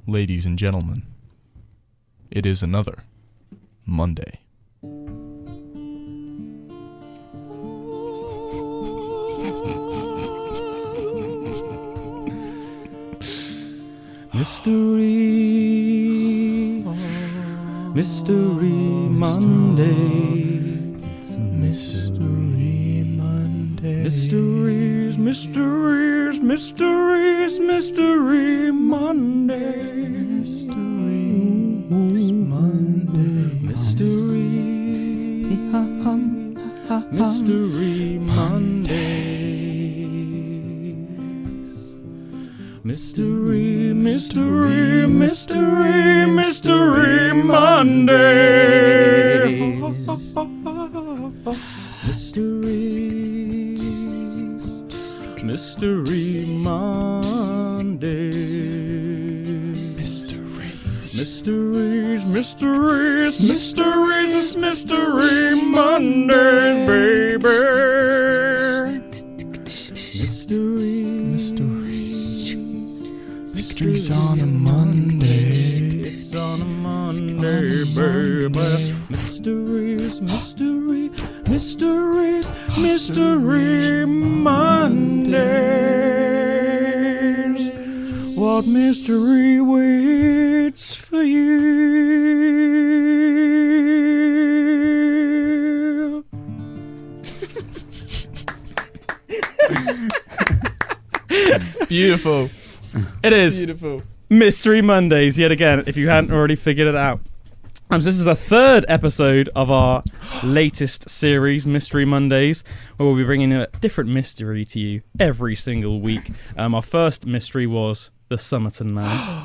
ladies and gentlemen, it is another Monday. Mystery Monday. It's a mystery Monday. Mystery Monday. Mysteries Monday. Mystery Monday. Mystery Monday, baby. Mysteries on a Monday. It's on a Monday, baby. Mystery Mondays. What mystery waits for you? Beautiful. It is. Beautiful. Mystery Mondays, yet again, if you hadn't already figured it out. So this is a third episode of our latest series, Mystery Mondays, where we'll be bringing a different mystery to you every single week. Our first mystery was the Somerton Man.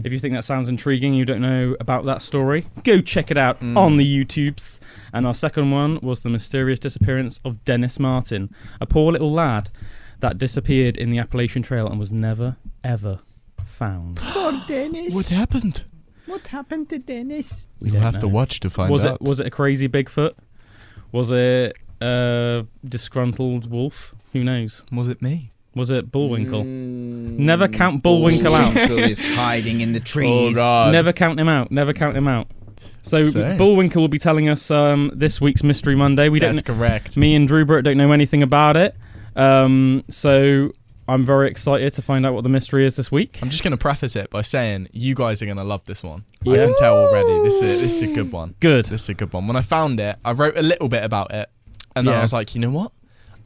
If you think that sounds intriguing, you don't know about that story, go check it out on the YouTubes. And our second one was the mysterious disappearance of Dennis Martin, a poor little lad that disappeared in the Appalachian Trail and was never, ever found. Poor Dennis. What happened? What happened to Dennis? You'll have to watch to find out. Was it a crazy Bigfoot? Was it a disgruntled wolf? Who knows? Was it me? Was it Bullwinkle? Never count Bullwinkle out. Bullwinkle is hiding in the trees. Oh, God. Never count him out. Never count him out. So Bullwinkle will be telling us this week's Mystery Monday. That's correct. Me and Drewbert don't know anything about it. So I'm very excited to find out what the mystery is this week. I'm just going to preface it by saying you guys are going to love this one. Yeah. I can tell already. This is a good one. Good. This is a good one. When I found it, I wrote a little bit about it, and then I was like, you know what?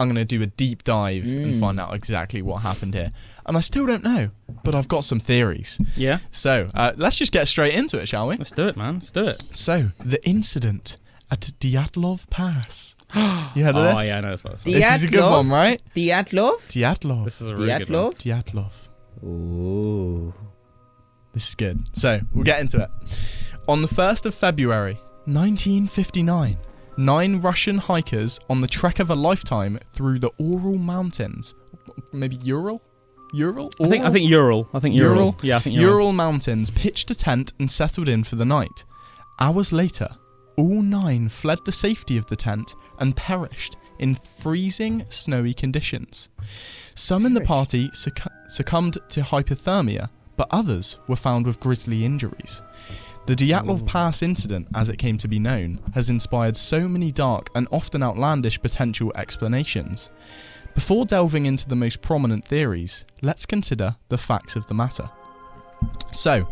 I'm going to do a deep dive and find out exactly what happened here. And I still don't know, but I've got some theories. Yeah. So let's just get straight into it, shall we? Let's do it, man. Let's do it. So, the incident at Dyatlov Pass. You heard of this? Oh, yeah, I know this one. This is a good one, right? Dyatlov? Dyatlov. This is a really good one. Dyatlov. Ooh. This is good. So, we'll get into it. On the 1st of February, 1959, 9 Russian hikers on the trek of a lifetime through the Ural Mountains. Maybe Ural? Ural? I think Ural. Ural? Yeah, I think Ural. Ural Mountains pitched a tent and settled in for the night. Hours later, all 9 fled the safety of the tent and perished in freezing, snowy conditions. Some in the party succumbed to hypothermia, but others were found with grisly injuries. The Dyatlov Pass incident, as it came to be known, has inspired so many dark and often outlandish potential explanations. Before delving into the most prominent theories, let's consider the facts of the matter. So,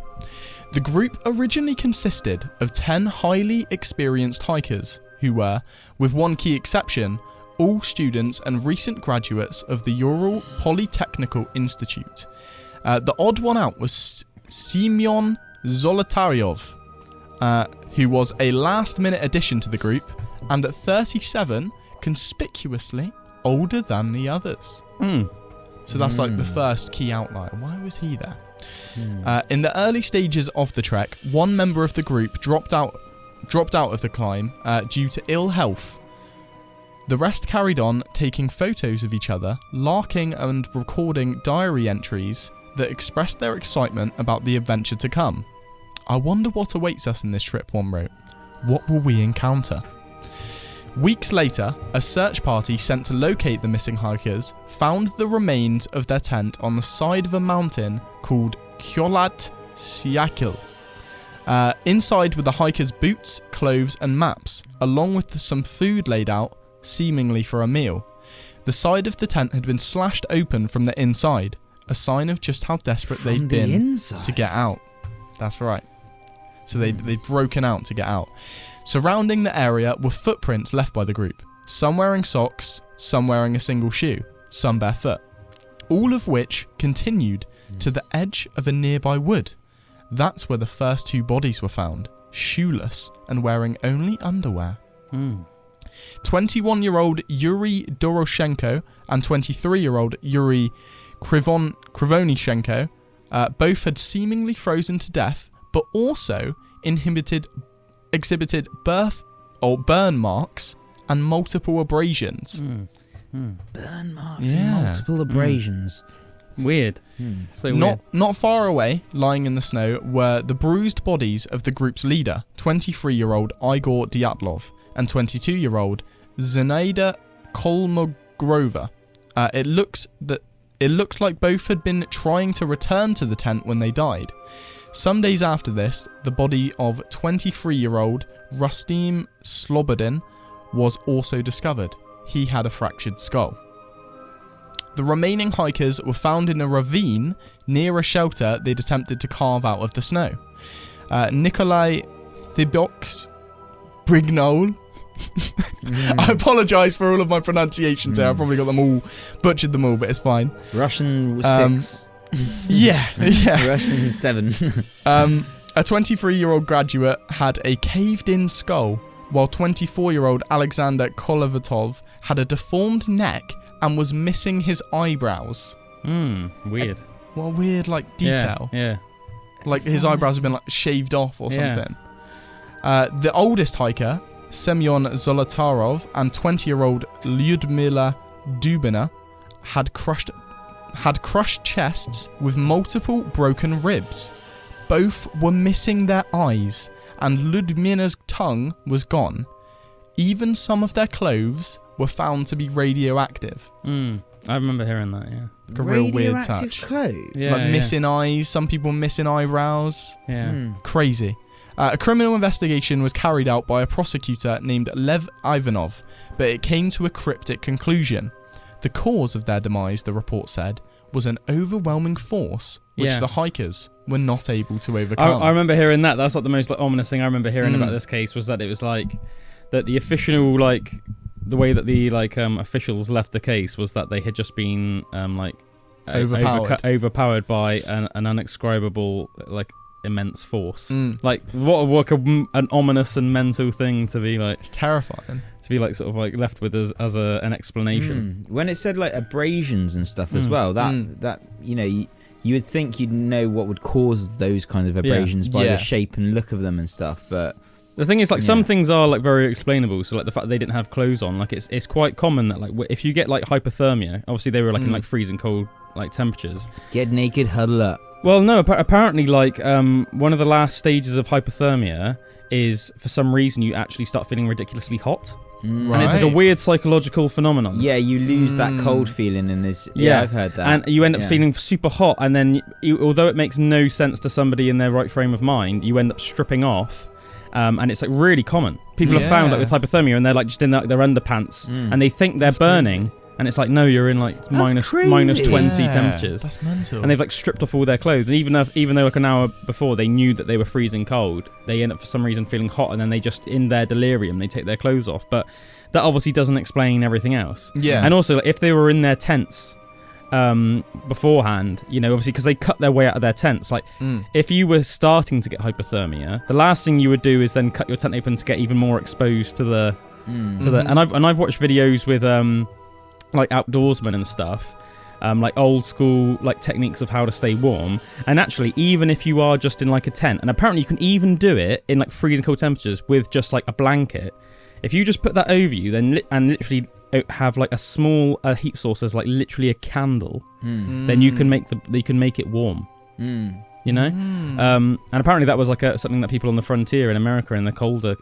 the group originally consisted of 10 highly experienced hikers who were, with one key exception, all students and recent graduates of the Ural Polytechnical Institute. The odd one out was Semyon Zolotaryov, who was a last-minute addition to the group, and at 37, conspicuously older than the others. So that's like the first key outlier. Why was he there? In the early stages of the trek, one member of the group dropped out of the climb due to ill health. The rest carried on, taking photos of each other, larking and recording diary entries that expressed their excitement about the adventure to come. I wonder what awaits us in this trip, one wrote. What will we encounter? Weeks later, a search party sent to locate the missing hikers found the remains of their tent on the side of a mountain called Kyolat Siakil. Inside were the hikers' boots, clothes and maps, along with some food laid out, seemingly for a meal. The side of the tent had been slashed open from the inside, a sign of just how desperate they'd been to get out. That's right. So they'd broken out to get out. Surrounding the area were footprints left by the group, some wearing socks, some wearing a single shoe, some barefoot, all of which continued to the edge of a nearby wood. That's where the first 2 bodies were found, shoeless and wearing only underwear. 21-year-old Yuri Doroshenko and 23-year-old Yuri Krivonishenko both had seemingly frozen to death, but also exhibited burn marks and multiple abrasions. Burn marks and multiple abrasions. Weird. So weird. Not far away, lying in the snow, were the bruised bodies of the group's leader, 23-year-old Igor Dyatlov, and 22-year-old Zenaida Kolmogrova. It looked like both had been trying to return to the tent when they died. Some days after this, the body of 23-year-old Rustim Slobodin was also discovered. He had a fractured skull. The remaining hikers were found in a ravine near a shelter they'd attempted to carve out of the snow. Nikolai Thiboks Brignol. I apologise for all of my pronunciations here. I probably got them all, butchered them all, but it's fine. Russian 6. Yeah. Russian 7. A 23-year-old graduate had a caved-in skull, while 24-year-old Alexander Kolovatov had a deformed neck and was missing his eyebrows. Weird. What a weird, detail. Yeah. Like his eyebrows have been, shaved off or something. The oldest hiker, Semyon Zolotarov, and 20-year-old Lyudmila Dubina had crushed chests with multiple broken ribs. Both were missing their eyes, and Lyudmila's tongue was gone. Even some of their clothes were found to be radioactive. I remember hearing that, yeah. Like a real weird touch. Radioactive clothes? Yeah, missing eyes, some people missing eyebrows. Yeah. Crazy. A criminal investigation was carried out by a prosecutor named Lev Ivanov, but it came to a cryptic conclusion. The cause of their demise, the report said, was an overwhelming force which the hikers were not able to overcome. I remember hearing that. That's the most ominous thing I remember hearing about this case, was that it was that the official the way that the officials left the case was that they had just been overpowered by an unexcribable immense force. What an ominous and mental thing to be It's terrifying to be left with as an explanation. When it said abrasions and stuff as well, that you would think you'd know what would cause those kind of abrasions by the shape and look of them and stuff, but the thing is, some things are very explainable. So the fact that they didn't have clothes on, it's quite common that if you get hypothermia, obviously they were in freezing cold temperatures. Get naked, huddle up. Well, no, apparently one of the last stages of hypothermia is, for some reason, you actually start feeling ridiculously hot. And it's a weird psychological phenomenon. Yeah, you lose that cold feeling in this. Yeah, I've heard that. And you end up feeling super hot, and then although it makes no sense to somebody in their right frame of mind, you end up stripping off. And it's really common. People have found with hypothermia, and they're just in their underpants, and they think they're burning, and it's no, you're in minus 20 temperatures. That's mental. And they've stripped off all their clothes, and even though an hour before they knew that they were freezing cold, they end up for some reason feeling hot, and then they just, in their delirium, they take their clothes off. But that obviously doesn't explain everything else. Yeah. And also, if they were in their tents beforehand, obviously because they cut their way out of their tents, if you were starting to get hypothermia, the last thing you would do is then cut your tent open to get even more exposed to the and I've watched videos with outdoorsmen and stuff, old school techniques of how to stay warm. And actually, even if you are just in a tent, and apparently you can even do it in freezing cold temperatures with just a blanket, if you just put that over you and literally have a small heat source as literally a candle, then you can make it warm. And apparently that was something that people on the frontier in America in the colder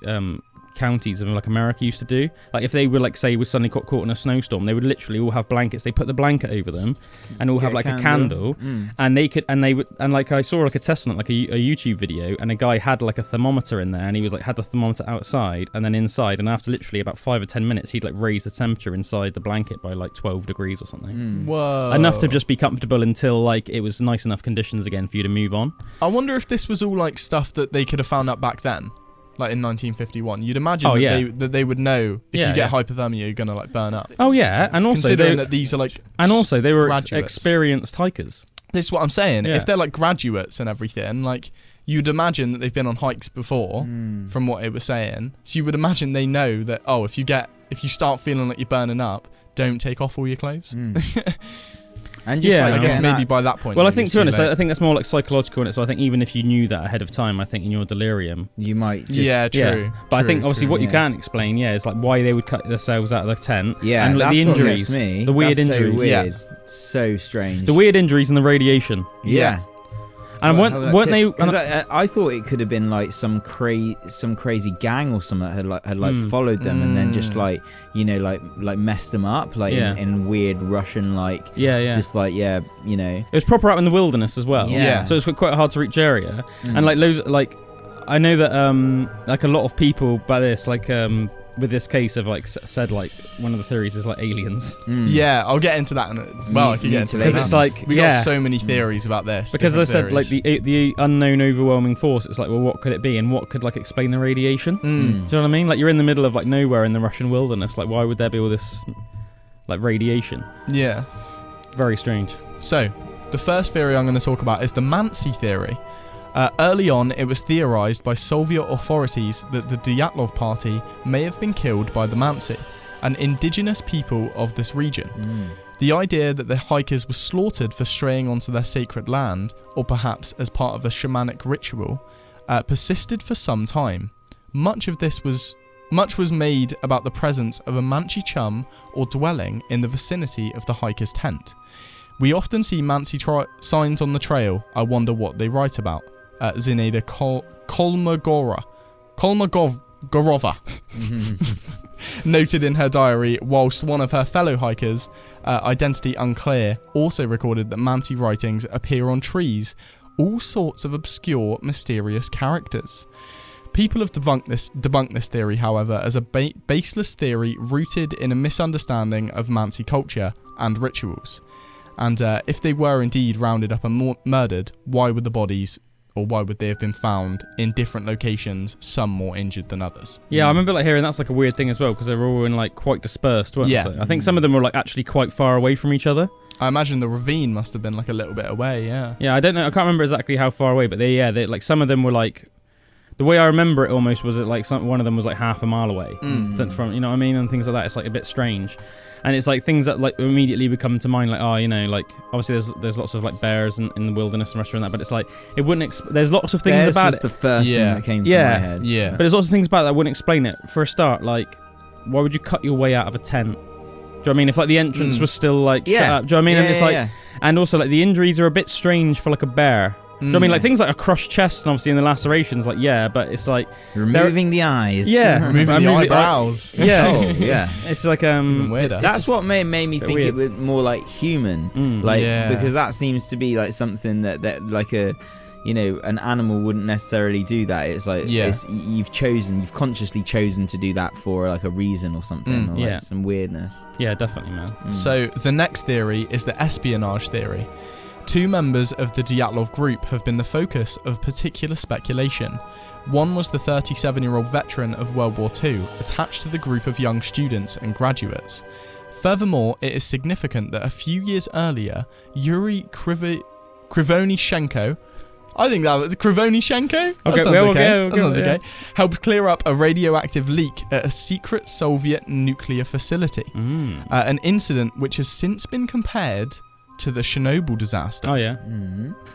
counties of like America used to do. Like if they were like say was suddenly caught in a snowstorm, they would literally all have blankets. They put the blanket over them and all have like a candle, and like I saw like a test on it, like a YouTube video, and a guy had like a thermometer in there, and he was like had the thermometer outside and then inside, and after literally about 5 or 10 minutes, he'd like raise the temperature inside the blanket by like 12 degrees or something. Whoa! Enough to just be comfortable until like it was nice enough conditions again for you to move on. I wonder if this was all like stuff that they could have found out back then. Like in 1951, you'd imagine that they would know if you get hypothermia, you're gonna like burn up. Oh yeah, and also considering that these are like, and also they were experienced hikers. This is what I'm saying. Yeah. If they're like graduates and everything, like you'd imagine that they've been on hikes before, from what it was saying. So you would imagine they know that. Oh, if you start feeling like you're burning up, don't take off all your clothes. And just I guess maybe by that point. Well, I think to be honest, I think that's more like psychological in it. So I think even if you knew that ahead of time, I think in your delirium, you might just true. But I think obviously what you can't explain, is like why they would cut themselves out of the tent. Yeah, and like, that's the injuries, what gets me. The weird that's injuries, so weird, so strange. The weird injuries and the radiation. Yeah. And weren't they? Because I thought it could have been like some crazy gang or something had followed them and then just like messed them up in weird Russian just like it was proper out in the wilderness as well. Yeah. So it's quite a hard to reach area and like loads like I know that like a lot of people by this like with this case have like said like one of the theories is like aliens. Yeah, I'll get into that in I can get into that because it's like we got so many theories about this. Because I said like the unknown overwhelming force. It's like, well, what could it be, and what could like explain the radiation? Do you know what I mean? Like you're in the middle of like nowhere in the Russian wilderness. Like why would there be all this like radiation? Yeah, very strange. So the first theory I'm going to talk about is the Mansi theory. Early on, it was theorized by Soviet authorities that the Dyatlov party may have been killed by the Mansi, an indigenous people of this region. The idea that the hikers were slaughtered for straying onto their sacred land, or perhaps as part of a shamanic ritual, persisted for some time. Much was made about the presence of a Mansi chum or dwelling in the vicinity of the hiker's tent. We often see Mansi signs on the trail. I wonder what they write about. Zinaida Kolmogorova noted in her diary, whilst one of her fellow hikers, identity unclear, also recorded that Mansi writings appear on trees, all sorts of obscure, mysterious characters. People have debunked this theory, however, as a baseless theory rooted in a misunderstanding of Mansi culture and rituals. And if they were indeed rounded up and murdered, why would they have been found in different locations, some more injured than others? Yeah, I remember like hearing that's like a weird thing as well, because they were all in like quite dispersed, weren't they? I think some of them were like actually quite far away from each other. I imagine the ravine must have been like a little bit away, yeah. Yeah, I don't know, I can't remember exactly how far away, but they like some of them were like, the way I remember it almost was that like one of them was like half a mile away from, you know what I mean, and things like that. It's like a bit strange. And it's like things that like immediately would come to mind, like like obviously there's lots of like bears in the wilderness and Russia and that, but it's like it wouldn't. There's lots of things bears about was it. The first thing that came to my head. Yeah, but there's lots of things about it that wouldn't explain it. For a start, like why would you cut your way out of a tent? Do you know what I mean? If like the entrance was still like shut up, do you know what I mean? And it's like, and also like the injuries are a bit strange for like a bear. Do you know what I mean? Like things like a crushed chest and obviously in the lacerations, like but it's like removing the eyes, removing the eyebrows, it's like weirder. That's what made me think it was more like human, because that seems to be like something that like an animal wouldn't necessarily do that. It's like you've consciously chosen to do that for like a reason or something, or like some weirdness. Yeah, definitely, man. So the next theory is the espionage theory. 2 members of the Dyatlov group have been the focus of particular speculation. One was the 37-year-old veteran of World War II, attached to the group of young students and graduates. Furthermore, it is significant that a few years earlier, Yuri Krivonishenko, I think that was Krivonishenko? That sounds okay. Helped clear up a radioactive leak at a secret Soviet nuclear facility. An incident which has since been compared to the Chernobyl disaster. Oh, yeah.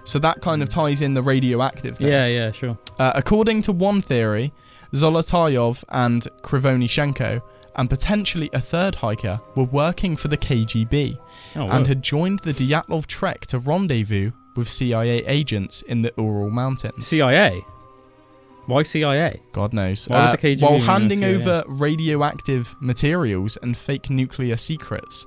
So that kind of ties in the radioactive thing. Yeah, sure. According to one theory, Zolotaryov and Krivonishenko, and potentially a third hiker, were working for the KGB and had joined the Dyatlov trek to rendezvous with CIA agents in the Ural Mountains. CIA? Why CIA? God knows. Why would the KGB while be handing CIA? over radioactive materials and fake nuclear secrets,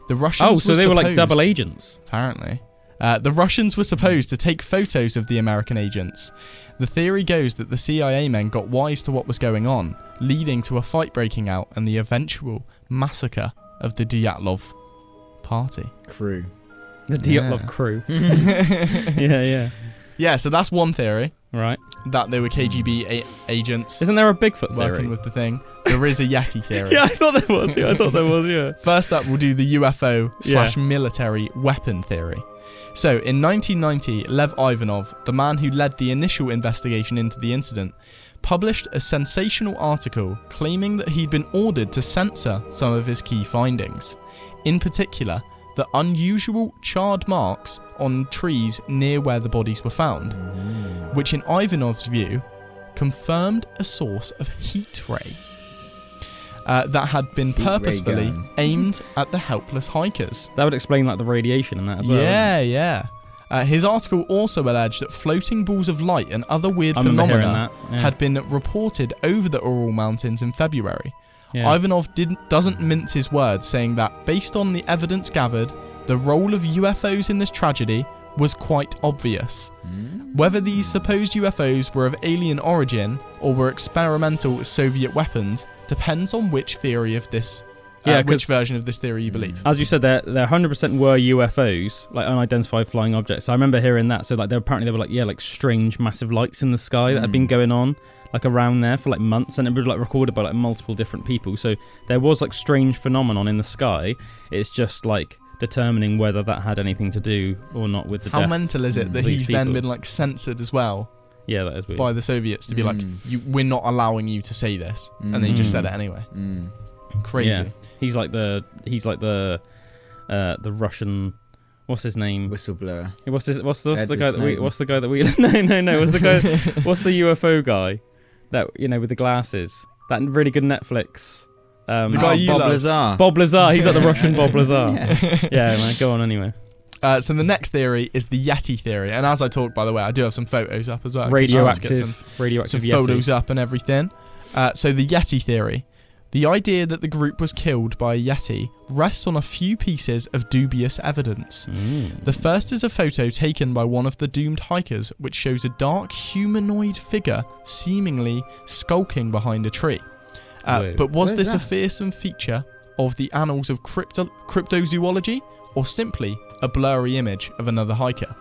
the Russians Oh, so they were like double agents. Apparently. The Russians were supposed to take photos of the American agents. The theory goes that the CIA men got wise to what was going on, leading to a fight breaking out and the eventual massacre of the Dyatlov party. Crew. The Dyatlov crew. Yeah. Yeah, so that's one theory. Right. That they were KGB agents. Isn't there a Bigfoot theory? Working with the thing. There is a Yeti theory. Yeah, I thought there was. Yeah. First up, we'll do the UFO/military weapon theory. So, in 1990, Lev Ivanov, the man who led the initial investigation into the incident, published a sensational article claiming that he'd been ordered to censor some of his key findings. In particular, the unusual charred marks on trees near where the bodies were found, which in Ivanov's view confirmed a source of heat ray that had been purposefully aimed at the helpless hikers. That would explain like the radiation and that as well. Yeah. His article also alleged that floating balls of light and other weird phenomena had been reported over the Ural Mountains in February. Yeah. Ivanov doesn't mince his words, saying that based on the evidence gathered, the role of UFOs in this tragedy was quite obvious. Whether these supposed UFOs were of alien origin or were experimental Soviet weapons depends on which theory of this, which version of this theory you believe. As you said, there 100% were UFOs, like unidentified flying objects. I remember hearing that. So like, there were like strange, massive lights in the sky that had been going on like around there for like months, and it was like recorded by like multiple different people. So there was like strange phenomenon in the sky. It's just like determining whether that had anything to do or not with the death. How mental is it that he's then been like censored as well? Yeah, that is weird. By the Soviets to be like, we're not allowing you to say this, and they just said it anyway. Crazy. Yeah. He's like the Russian. What's his name? Whistleblower. What's the guy that we? No. What's the UFO guy? That, you know, with the glasses. That really good Netflix. The guy you Bob love. Lazar. Bob Lazar. He's like the Russian Bob Lazar. Yeah, man. Go on anyway. So the next theory is the Yeti theory, and as I talked, by the way, I do have some photos up as well. Radioactive some Yeti. Photos up and everything. So the Yeti theory. The idea that the group was killed by a Yeti rests on a few pieces of dubious evidence. The first is a photo taken by one of the doomed hikers, which shows a dark humanoid figure seemingly skulking behind a tree. But was this a fearsome feature of the annals of cryptozoology, or simply a blurry image of another hiker?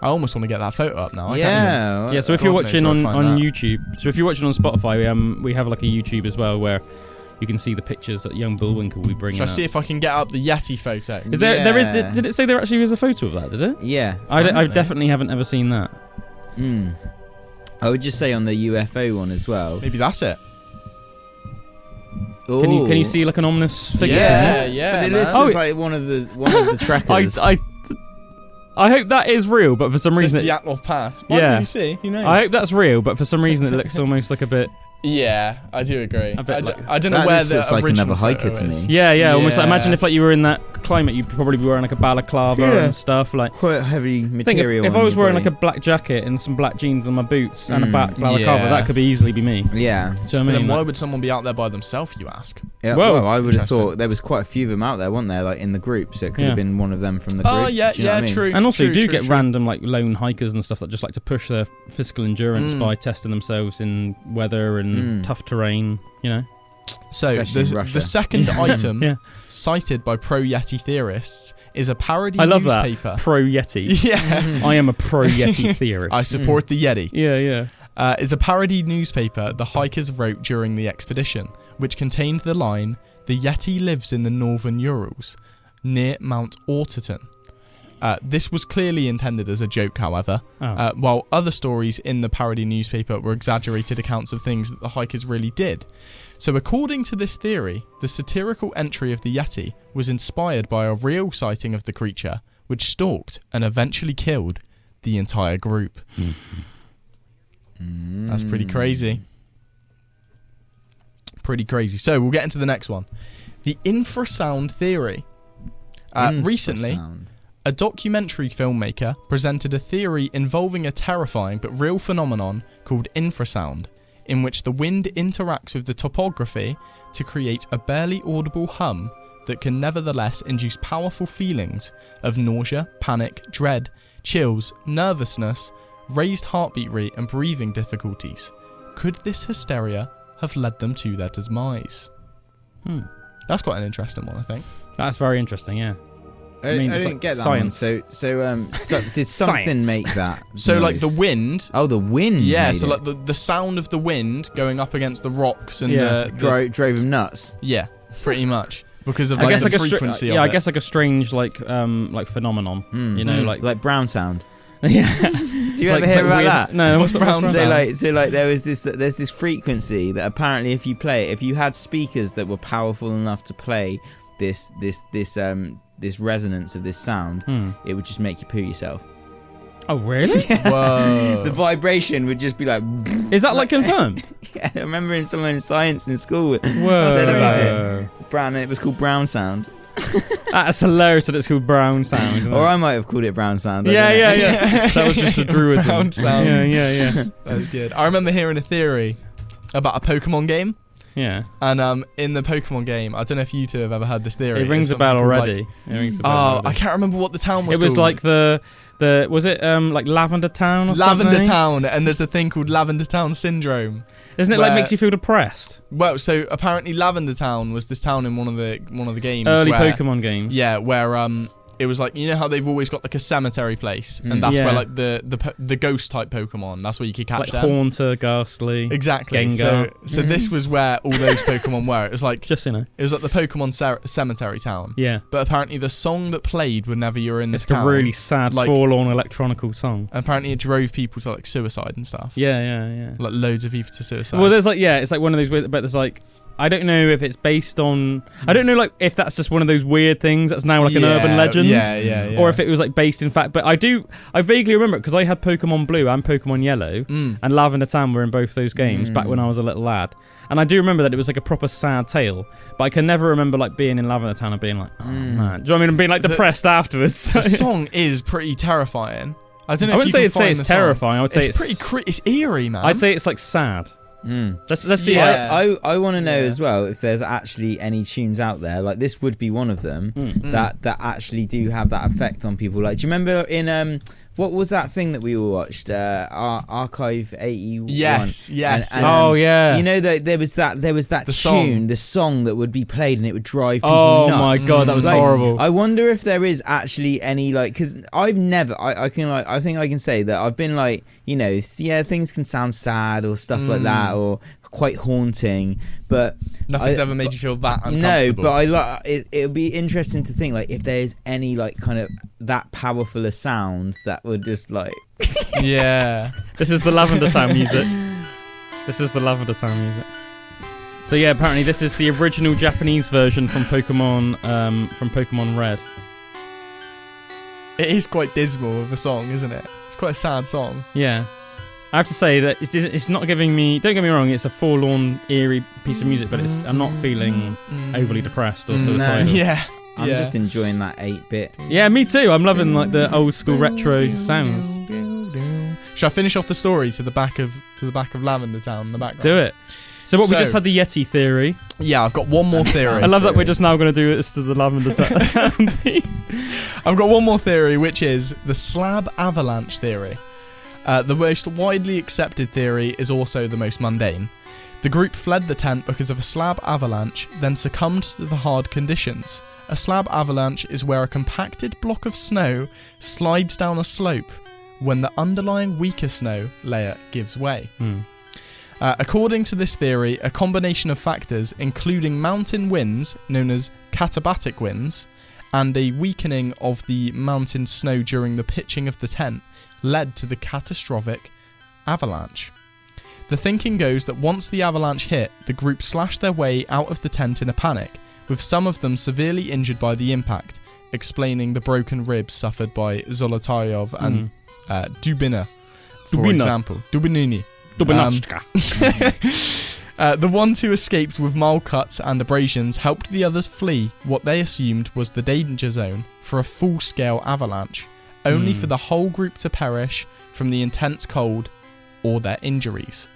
I almost want to get that photo up now. Yeah. So if you're watching on YouTube, so if you're watching on Spotify, we have like a YouTube as well where you can see the pictures that young Bullwinkle will be bringing. Shall I see if I can get up the Yeti photo? Is there? There is. Did it say there actually was a photo of that? Did it? Yeah. I definitely haven't ever seen that. I would just say on the UFO one as well. Maybe that's it. Ooh. Can you see like an ominous figure? Yeah. But it looks like one of the trackers. I hope that is real, but for some reason... Dyatlov Pass. What do you see? Who knows? I hope that's real, but for some reason it looks almost like a bit... Yeah, I do agree. I don't know where the like original another hiker photo to is. me. Yeah. Almost like, imagine if like you were in that climate, you'd probably be wearing like a balaclava and stuff. Like quite heavy material. If I was wearing like a black jacket and some black jeans on my boots and a balaclava, that could easily be me. Yeah. So then why would someone be out there by themselves, you ask? Yeah, well, I would have thought there was quite a few of them out there, weren't there? Like in the group, so it could have been one of them from the group. Oh yeah, true. And also, you do get random like lone hikers and stuff that just like to push their physical endurance by testing themselves in weather and tough terrain. You know. So the second item cited by pro-Yeti theorists is a parody newspaper. I love that. Pro-Yeti. Yeah. I am a pro-Yeti theorist. I support the Yeti. Yeah. Is a parody newspaper the hikers wrote during the expedition, which contained the line, "The Yeti lives in the northern Urals, near Mount Orterton." This was clearly intended as a joke, however, while other stories in the parody newspaper were exaggerated accounts of things that the hikers really did. So according to this theory, the satirical entry of the Yeti was inspired by a real sighting of the creature, which stalked and eventually killed the entire group. That's pretty crazy. Pretty crazy. So we'll get into the next one. The infrasound theory. Recently, A documentary filmmaker presented a theory involving a terrifying but real phenomenon called infrasound, in which the wind interacts with the topography to create a barely audible hum that can nevertheless induce powerful feelings of nausea, panic, dread, chills, nervousness, raised heartbeat rate and breathing difficulties. Could this hysteria have led them to their demise? That's quite an interesting one, I think. That's very interesting, yeah. I didn't get that science. One. So did something make that? So noise? Like the wind. Oh, the wind. Yeah. So like the sound of the wind going up against the rocks and drove him nuts. Yeah, pretty much because of like the frequency. I guess like a strange like phenomenon. You know, like brown sound. Yeah. Do you ever hear about that? No. What's the brown sound? So there's this frequency that apparently if you had speakers that were powerful enough to play this resonance of this sound, it would just make you poo yourself. Oh, really? Yeah. Whoa. The vibration would just be like... Is that like confirmed? Yeah, I remember in someone in science in school Whoa. said about it. It was called brown sound. That's hilarious that it's called brown sound. Or I might have called it brown sound. Yeah. That was just a druidism. Brown sound. Yeah. That was good. I remember hearing a theory about a Pokemon game. Yeah. And in the Pokemon game, I don't know if you two have ever heard this theory. It rings a bell already. I can't remember what the town was called. It was like the was it like Lavender Town or something? Lavender Town, and there's a thing called Lavender Town syndrome. Isn't it like makes you feel depressed? Well, so apparently Lavender Town was this town in one of the games. Early Pokemon games. Yeah, where it was like, you know how they've always got like a cemetery place, and that's where like the ghost type Pokemon, that's where you could catch like them. Haunter, Ghastly, exactly. Gengar. So this was where all those Pokemon were. It was like just it was like the Pokemon cemetery town. Yeah. But apparently the song that played whenever you were in this town, it's a really sad, forlorn electronical song. Apparently it drove people to like suicide and stuff. Yeah. Like loads of people to suicide. Well, there's like it's like one of those weird, but there's like. I don't know if it's based on... I don't know like if that's just one of those weird things that's now like an urban legend. Yeah. Or if it was like based in fact. But I vaguely remember it because I had Pokemon Blue and Pokemon Yellow and Lavender Town were in both those games back when I was a little lad. And I do remember that it was like a proper sad tale. But I can never remember like being in Lavender Town and being like, oh man. Do you know what I mean? And being like depressed afterwards. The song is pretty terrifying. I don't know I wouldn't say it's terrifying. I would say it's pretty it's eerie, man. I'd say it's like sad. Let's see. Yeah. I want to know as well if there's actually any tunes out there, like this would be one of them, that actually do have that effect on people. Like, do you remember in what was that thing that we all watched? Archive 81. Yes. And oh yeah. You know that there was that the song that would be played and it would drive people nuts. Oh my god, that was horrible. I wonder if there is actually any like, because I've never. I think I can say that I've been like, you know, things can sound sad or stuff like that or quite haunting, but nothing's ever made you feel that uncomfortable. No, but it would be interesting to think like if there's any like kind of that powerful a sound that would just like yeah. This is the Lavender Town music. So yeah, apparently this is the original Japanese version from Pokemon Red. It is quite dismal of a song, isn't it? It's quite a sad song. Yeah. I have to say that it's not giving me... Don't get me wrong, it's a forlorn, eerie piece of music, but I'm not feeling overly depressed or suicidal. No. Yeah. I'm just enjoying that 8-bit. Yeah, me too. I'm loving like the old school retro sounds. Should I finish off the story to the back of Lavender Town in the background? Do it. So we just had the Yeti theory. Yeah, I've got one more theory. I love that we're just now going to do this to the Lavender Town theme. I've got one more theory, which is the slab avalanche theory. The most widely accepted theory is also the most mundane. The group fled the tent because of a slab avalanche, then succumbed to the hard conditions. A slab avalanche is where a compacted block of snow slides down a slope when the underlying weaker snow layer gives way. According to this theory, a combination of factors, including mountain winds, known as katabatic winds, and a weakening of the mountain snow during the pitching of the tent, led to the catastrophic avalanche. The thinking goes that once the avalanche hit, the group slashed their way out of the tent in a panic, with some of them severely injured by the impact, explaining the broken ribs suffered by Zolotaryov and Dubina, for example. Dubinini. The ones who escaped with mild cuts and abrasions helped the others flee what they assumed was the danger zone for a full-scale avalanche, only for the whole group to perish from the intense cold or their injuries.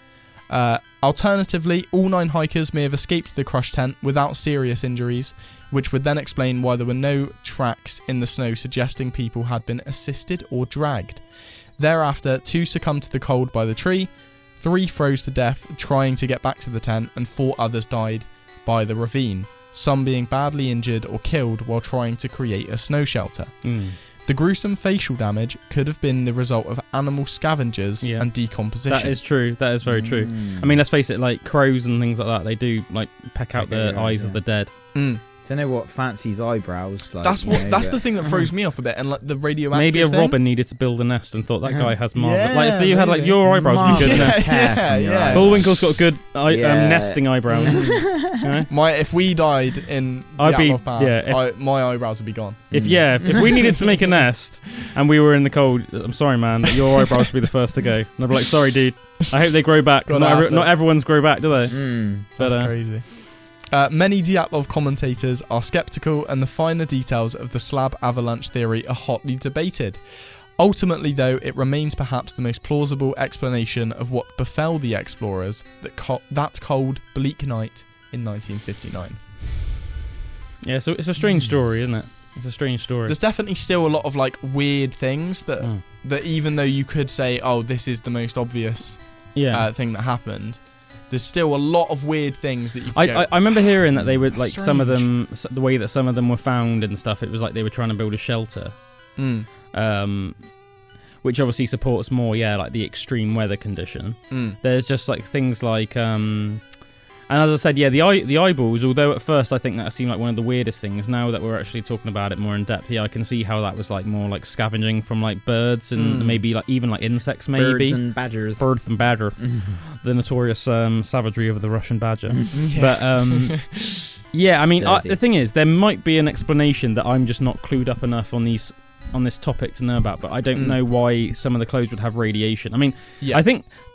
Alternatively, all 9 hikers may have escaped the crushed tent without serious injuries, which would then explain why there were no tracks in the snow suggesting people had been assisted or dragged. Thereafter, 2 succumbed to the cold by the tree, 3 froze to death trying to get back to the tent, and 4 others died by the ravine, some being badly injured or killed while trying to create a snow shelter. The gruesome facial damage could have been the result of animal scavengers and decomposition. That is true. That is very true. I mean, let's face it, like crows and things like that, they do like peck out the eyes of the dead. Don't know what fancies eyebrows. Like, that's the thing that throws me off a bit, and like the radioactive. Maybe a robin needed to build a nest and thought that guy has marvelous. Like if you had like your eyebrows would be good nest. Bullwinkle's got good nesting eyebrows. If we died in Dyatlov Pass, my eyebrows would be gone. If we needed to make a nest and we were in the cold, I'm sorry, man, your eyebrows would be the first to go. And I'd be like, sorry, dude. I hope they grow back because not everyone's grow back, do they? That's crazy. Many Dyatlov commentators are sceptical, and the finer details of the slab avalanche theory are hotly debated. Ultimately, though, it remains perhaps the most plausible explanation of what befell the explorers that cold, bleak night in 1959. Yeah, so it's a strange story, isn't it? It's a strange story. There's definitely still a lot of like weird things that even though you could say, oh, this is the most obvious thing that happened, there's still a lot of weird things that you could I remember hearing that they would like some of them, the way that some of them were found and stuff, it was like they were trying to build a shelter. Which obviously supports more, like the extreme weather condition. There's just like things like, and as I said, the eyeballs, although at first I think that seemed like one of the weirdest things, now that we're actually talking about it more in depth, I can see how that was like more like scavenging from like birds and maybe like even like insects, maybe. Birds and badgers. The notorious savagery of the Russian badger. But, I mean, the thing is, there might be an explanation that I'm just not clued up enough on this topic to know about, but I don't know why some of the clothes would have radiation. I mean,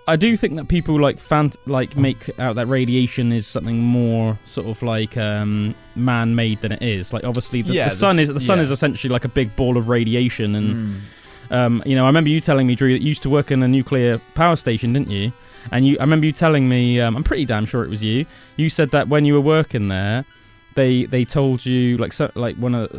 I do think that people like make out that radiation is something more sort of like man-made than it is. Like obviously the sun is essentially like a big ball of radiation, and I remember you telling me, Drew, that you used to work in a nuclear power station, didn't you? And I remember you telling me, I'm pretty damn sure it was you. You said that when you were working there, they told you like one of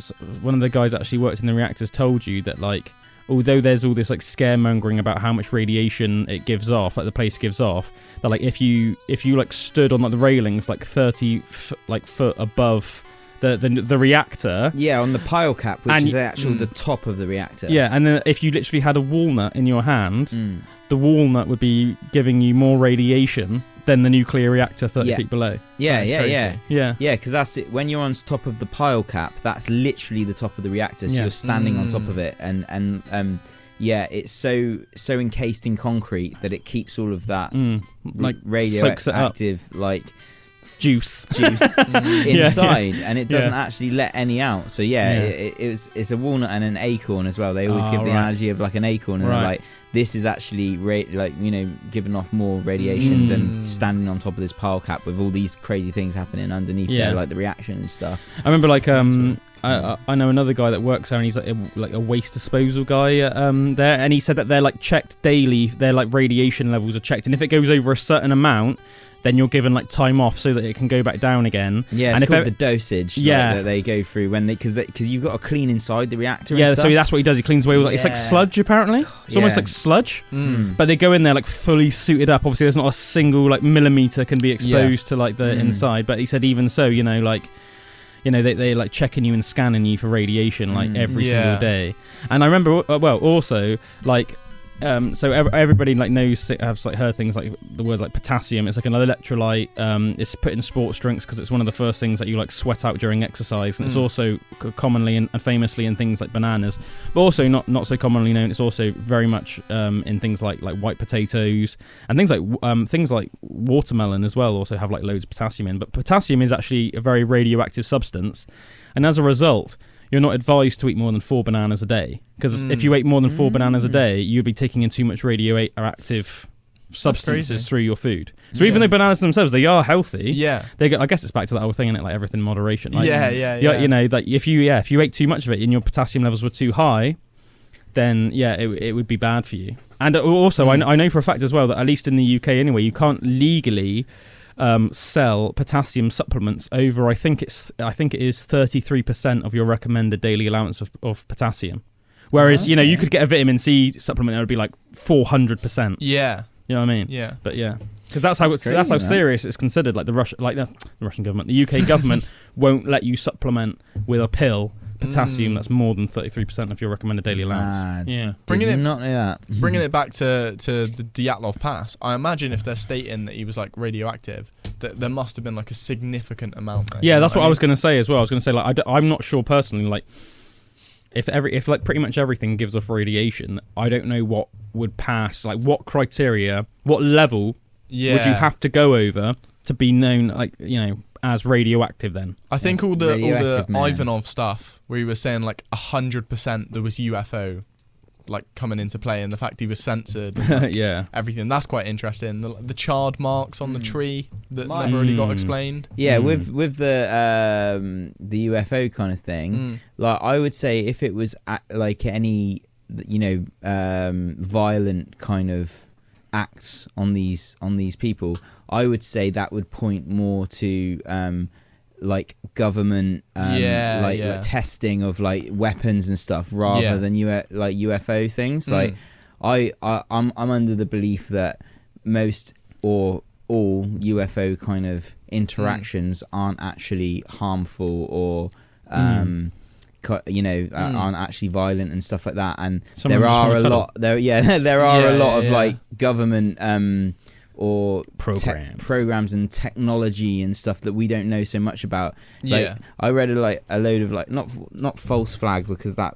the guys that actually worked in the reactors told you that like, although there's all this like scaremongering about how much radiation it gives off, like the place gives off, that like if you like stood on like the railings like 30 foot above the reactor, on the pile cap, which is actually the top of the reactor, and then if you literally had a walnut in your hand, the walnut would be giving you more radiation than the nuclear reactor 30 feet below. Because that's it. When you're on top of the pile cap, that's literally the top of the reactor, so you're standing on top of it, and it's so encased in concrete that it keeps all of that like radioactive like juice inside, and it doesn't actually let any out. So it's a walnut and an acorn as well. They always give the analogy of like an acorn, and they're like, this is actually giving off more radiation than standing on top of this pile cap with all these crazy things happening underneath there, like the reaction and stuff. I remember like I know another guy that works there, and he's like a waste disposal guy there, and he said that they're like checked daily. Their like radiation levels are checked, and if it goes over a certain amount, then you're given like time off so that it can go back down again. Yeah, it's called the dosage that they go through because you've got to clean inside the reactor. Yeah, so that's what he does. He cleans away with it's like sludge apparently. It's almost like sludge. But they go in there like fully suited up. Obviously, there's not a single like millimeter can be exposed to like the inside. But he said even so, they like checking you and scanning you for radiation like every single day. And I remember also like. So everybody like knows, has like heard things like the word like potassium. It's like an electrolyte. It's put in sports drinks because it's one of the first things that you like sweat out during exercise, and it's also commonly and famously in things like bananas, but also not so commonly known. It's also very much in things like white potatoes and things like watermelon as well. Also have like loads of potassium in, but potassium is actually a very radioactive substance, and as a result, you're not advised to eat more than 4 bananas a day, because if you ate more than 4 bananas a day, you'd be taking in too much radioactive substances through your food. So even though bananas themselves, they are healthy. Yeah. I guess it's back to that whole thing, innit? Like everything in moderation. Like, Yeah. You know, like if you ate too much of it and your potassium levels were too high, then it would be bad for you. And also, I know for a fact as well that at least in the UK anyway, you can't legally sell potassium supplements over. I think it is 33% of your recommended daily allowance of potassium. Whereas you could get a vitamin C supplement and it would be like 400%. Yeah. You know what I mean? Yeah. But yeah. Because that's how serious it's considered. Like the Russian government, the UK government won't let you supplement with a pill potassium that's more than 33% of your recommended daily allowance. Yeah, Did not know that. Bringing it back to the Dyatlov Pass, I imagine if they're stating that he was like radioactive, that there must have been like a significant amount there. Yeah, that's what I was going to say as well. I was going to say like I'm not sure personally like if like pretty much everything gives off radiation, I don't know what would pass. Like what criteria, what level would you have to go over to be known like as radioactive then? I think all the Ivanov stuff where he was saying like 100% there was UFO like coming into play, and the fact he was censored and, like, everything, that's quite interesting. The charred marks on the tree that never really got explained. With the UFO kind of thing, like I would say if it was like any violent kind of acts on these people, I would say that would point more to like government like testing of like weapons and stuff rather than like UFO things. Like I'm under the belief that most or all UFO kind of interactions aren't actually harmful or aren't actually violent and stuff like that. And there are a lot of like government or programs and technology and stuff that we don't know so much about. Like I read a load of like not false flag, because that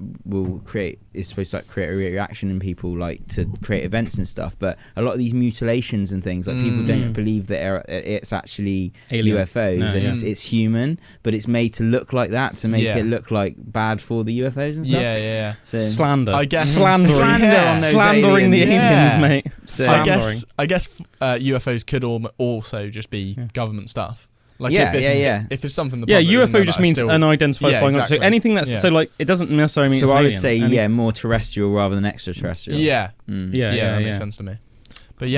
is supposed to like create a reaction in people like to create events and stuff, but a lot of these mutilations and things, like people don't believe that it's actually alien. UFOs and it's human, but it's made to look like that to make it look like bad for the UFOs and stuff. So slander, I guess. Slandering the aliens, mate. So I guess UFOs could also just be government stuff. Like if it's something the public UFO just means unidentified flying object. So anything that's so like it doesn't necessarily mean. So I would say more terrestrial rather than extraterrestrial. That makes sense to me. But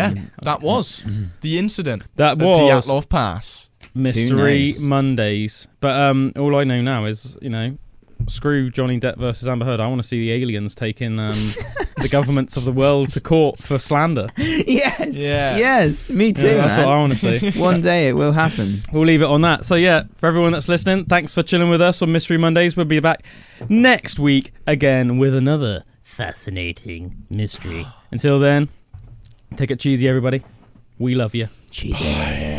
that was the incident. That was Dyatlov Pass. Mystery Mondays. But all I know now is screw Johnny Depp versus Amber Heard. I want to see the aliens taking the governments of the world to court for slander. Yes, me too. That's what I want to see. One day it will happen. We'll leave it on that. So for everyone that's listening, thanks for chilling with us on Mystery Mondays. We'll be back next week again with another fascinating mystery. Until then, take it cheesy, everybody. We love you. Cheesy. Bye.